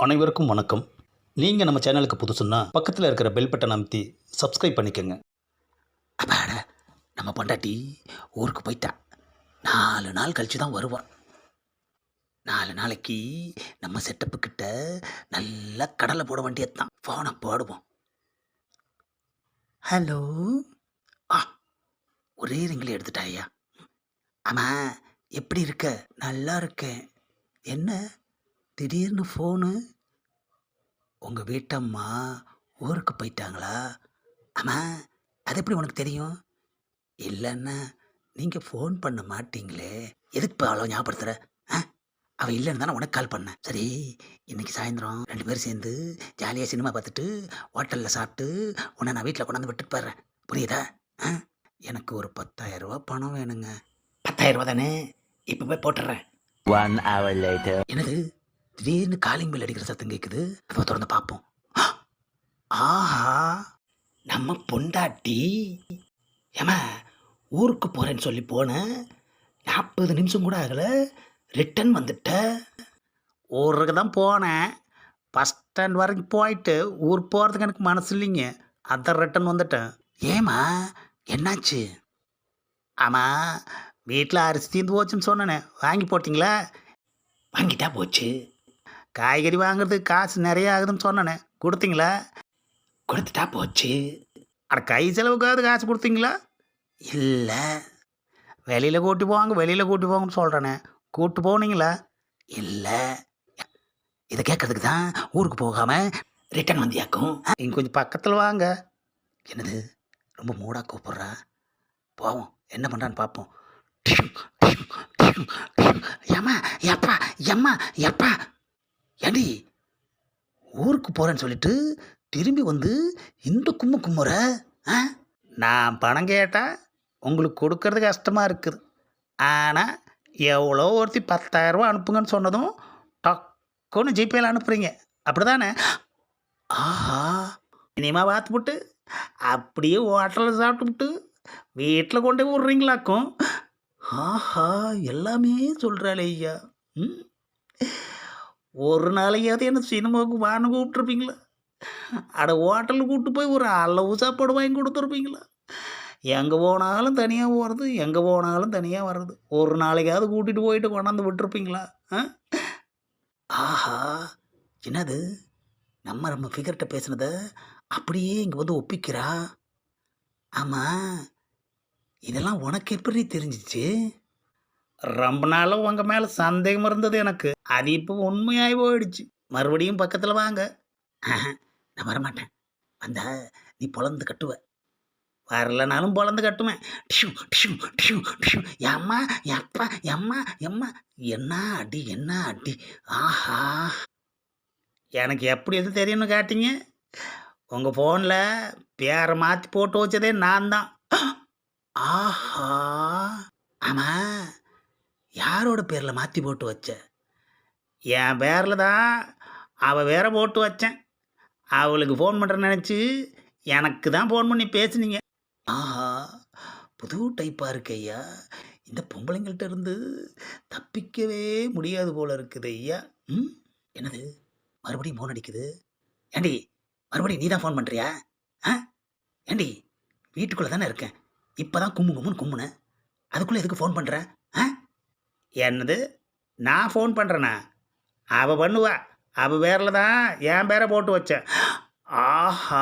அனைவருக்கும் வணக்கம். நீங்கள் நம்ம சேனலுக்கு புதுசுன்னா பக்கத்தில் இருக்கிற பெல் பட்டன் அமைத்தி சப்ஸ்கிரைப் பண்ணிக்கோங்க. அப்பாடா, நம்ம பொண்டாட்டி ஊருக்கு போயிட்டா. 4 நாள் கழிச்சு தான் வருவான். 4 நாளைக்கு நம்ம செட்டப்பு கிட்ட நல்லா கடலை போட வேண்டியது தான். ஃபோனை போடுவோம். ஹலோ. ஆ, ஒரே ரிங்கில் எடுத்துட்டாயா? ஆமாம், எப்படி இருக்க? நல்லா இருக்கேன். என்ன திடீர்னு ஃபோனு? உங்கள் வீட்டம்மா ஊருக்கு போயிட்டாங்களா? ஆமாம், அது எப்படி உனக்கு தெரியும்? இல்லைன்னா நீங்கள் ஃபோன் பண்ண மாட்டீங்களே, எதுக்கு இப்போ அவ்வளோ ஞாபகப்படுத்துகிற? அவள் இல்லைன்னு தானே உனக்கு கால் பண்ணேன். சரி, இன்னைக்கு சாயந்தரம் 2 பேரும் சேர்ந்து ஜாலியாக சினிமா பார்த்துட்டு ஹோட்டலில் சாப்பிட்டு உன்னை நான் வீட்டில் கொண்டாந்து விட்டுட்டு போயிடுறேன். புரியுதா? எனக்கு ஒரு 10,000 ரூபா பணம் வேணுங்க. 10,000 ரூபா தானே? இப்போ போய் போட்டுடுறேன். 1 hour later. என்னது திடீர்னு காலிங் பெல் அடிக்கிற சத்தம் கேட்குது. அதை திறந்து பார்ப்போம். ஆஹா, நம்ம பொண்டாட்டி. ஏமா, ஊருக்கு போகிறேன்னு சொல்லி போனேன், 40 நிமிஷம் கூட ஆகலை, ரிட்டன் வந்துட்ட. ஊருக்கு தான் போனேன், பஸ் ஸ்டாண்ட் வரைக்கும் போயிட்டு ஊர் போகிறதுக்கு எனக்கு மனசு இல்லைங்க, அதான் ரிட்டன் வந்துட்டேன். ஏமா, என்னாச்சு? ஆமாம், வீட்டில் அரிசி தீர்ந்து போச்சுன்னு சொன்னேனே, வாங்கி போட்டிங்களா? வாங்கிட்டா போச்சு. காய்கறி வாங்குறதுக்கு காசு நிறைய ஆகுதுன்னு சொன்னேனே, கொடுத்தீங்களா? கொடுத்துட்டா போச்சு. அட, கை செலவுக்காவது காசு கொடுத்தீங்களா? இல்லை. வெளியில் கூட்டி போங்கன்னு சொல்கிறேனே, கூப்பிட்டு போனீங்களா? இல்லை. இதை கேட்கறதுக்கு தான் ஊருக்கு போகாமல் ரிட்டன் வந்தியாக்கும். இங்கே கொஞ்சம் பக்கத்தில் வாங்க. என்னது, ரொம்ப மூடாக கூப்பிட்றா. போவோம், என்ன பண்ணுறான்னு பார்ப்போம். ஏம்மா, எப்பா, எம்மா, எப்பா, ஏண்டி ஊருக்கு போகிறேன்னு சொல்லிட்டு திரும்பி வந்து இந்த கும்முற? நான் பணம் கேட்டால் உங்களுக்கு கொடுக்கறது கஷ்டமாக இருக்குது. ஆனால் எவ்வளோ ஒருத்தி 10,000 ரூபா அனுப்புங்கன்னு சொன்னதும் டக்குன்னு ஜிபேயில் அனுப்புகிறீங்க, அப்படி தானே? ஆஹா, இனிமா பார்த்துப்புட்டு அப்படியே ஹோட்டலில் சாப்பிட்டுவிட்டு வீட்டில் கொண்டு போய் விட்றீங்களாக்கும். ஆஹா, எல்லாமே சொல்கிறாளே ஐயா. ஒரு நாளையாவது என்ன சினிமாவுக்கு வான்னு கூப்பிட்ருப்பீங்களா? அட, ஹோட்டலுக்கு கூப்பிட்டு போய் ஒரு அளவு சாப்பாடு வாங்கி கொடுத்துருப்பீங்களா? எங்கே போனாலும் தனியாக போகிறது, எங்கே போனாலும் தனியாக வர்றது. ஒரு நாளைக்காவது கூட்டிகிட்டு போயிட்டு கொண்டாந்து விட்டுருப்பீங்களா? ஆஹா, என்னது, நம்ம ஃபிகர்கிட்ட பேசுனதை அப்படியே இங்கே வந்து ஒப்பிக்கிறா. ஆமாம், இதெல்லாம் உனக்கு எப்படி தெரிஞ்சிச்சு? ரொம்ப நாளாக உங்கள் மேலே சந்தேகம் இருந்தது எனக்கு, அது இப்போ உண்மையாகி போயிடுச்சு. மறுபடியும் பக்கத்தில் வாங்க. நான் வரமாட்டேன். வந்தா நீ பொழந்து கட்டுவ, வரலனாலும் பொழந்து கட்டுவேன். டிஷு டிஷு டிஷு டிஷு. எம்மா, எப்பா, எம்மா, எம்மா, என்ன அடி, என்ன அடி. ஆஹா, எனக்கு எப்படி எது தெரியும்னு காட்டிங்க? உங்கள் ஃபோனில் பேரை மாற்றி போட்டு வச்சதே நான் தான். ஆஹா, ஆமாம், யாரோட பேரில் மாற்றி போட்டு வச்ச? என் பேரில் தான். அவள் வேற போட்டு வச்சேன். அவளுக்கு ஃபோன் பண்ணுறேன்னு நினச்சி எனக்கு தான் ஃபோன் பண்ணி பேசுனீங்க. ஆஹா, புது டைப்பாக இருக்கு ஐயா. இந்த பொம்பளைங்கள்ட்ட இருந்து தப்பிக்கவே முடியாது போல இருக்குது ஐயா. என்னது, மறுபடியும் ஃபோன் அடிக்குது? ஏண்டி, மறுபடியும் நீ தான் ஃபோன் பண்ணுறியா? ஏண்டி, வீட்டுக்குள்ளே தானே இருக்கேன், இப்போ தான் கும்முன்னு கும்முனேன், அதுக்குள்ளே எதுக்கு ஃபோன் பண்ணுற? என்னது, நான் ஃபோன் பண்ணுறேண்ணா? அவள் பண்ணுவா, அவள் பேரில் தான் என் பேரை போட்டு வச்சேன். ஆஹா,